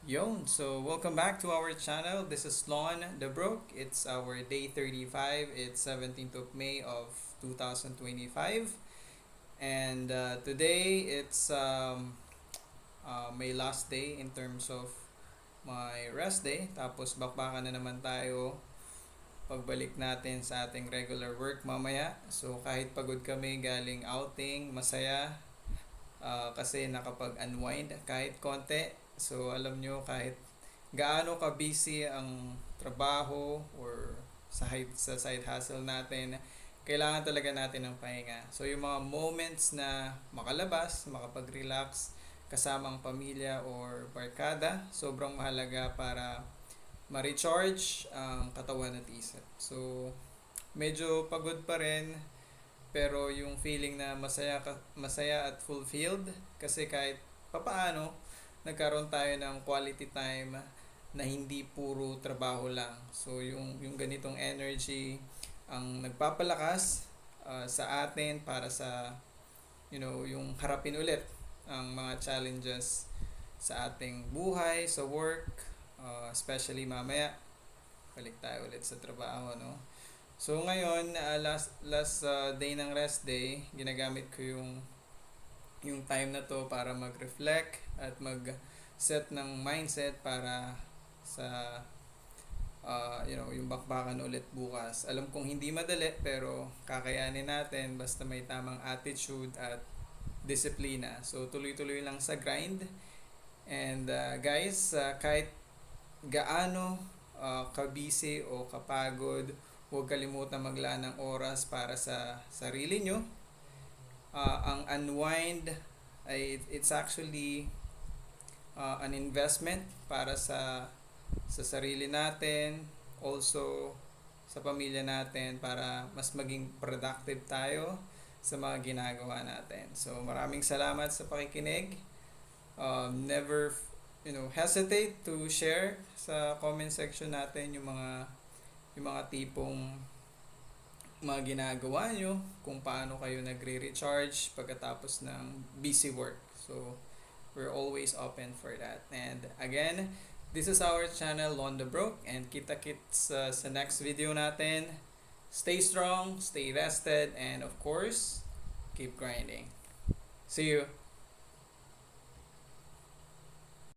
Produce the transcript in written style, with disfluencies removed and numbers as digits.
So welcome back to our channel. This is Lon the Broke. It's our day 35. It's 17th of May of 2025. And today it's my last day in terms of my rest day. Tapos bakbakan na naman tayo pagbalik natin sa ating regular work mamaya. So kahit pagod kami galing outing, masaya kasi nakapag-unwind kahit konti. So alam nyo kahit gaano ka busy ang trabaho or sa side hustle natin, kailangan talaga natin ng pahinga. So yung mga moments na makalabas, makapag-relax kasama ang pamilya or barkada, sobrang mahalaga para ma-recharge ang katawan at isip. So medyo pagod pa rin pero yung feeling na masaya at fulfilled kasi kahit papaano nagkaroon tayo ng quality time na hindi puro trabaho lang. So yung ganitong energy ang nagpapalakas sa atin para sa yung harapin ulit ang mga challenges sa ating buhay, sa work, especially mamaya balik tayo ulit sa trabaho, no? So ngayon, last day ng rest day, ginagamit ko yung time na to para mag-reflect at mag-set ng mindset para sa yung bakbakan ulit bukas. Alam kong hindi madali pero kakayanin natin basta may tamang attitude at disiplina. So tuloy-tuloy lang sa grind. And guys, kahit gaano ka-busy o kapagod, huwag kalimutan maglaan ng oras para sa sarili nyo. Ang unwind ay it's actually an investment para sa sarili natin, also sa pamilya natin para mas maging productive tayo sa mga ginagawa natin. So maraming salamat sa pakikinig. Never hesitate to share sa comment section natin yung mga tipong mga ginagawa nyo, kung paano kayo nagre-recharge pagkatapos ng busy work. So, we're always open for that. And again, this is our channel, Lon the Broke, and kita-kits sa next video natin. Stay strong, stay rested, and of course, keep grinding. See you!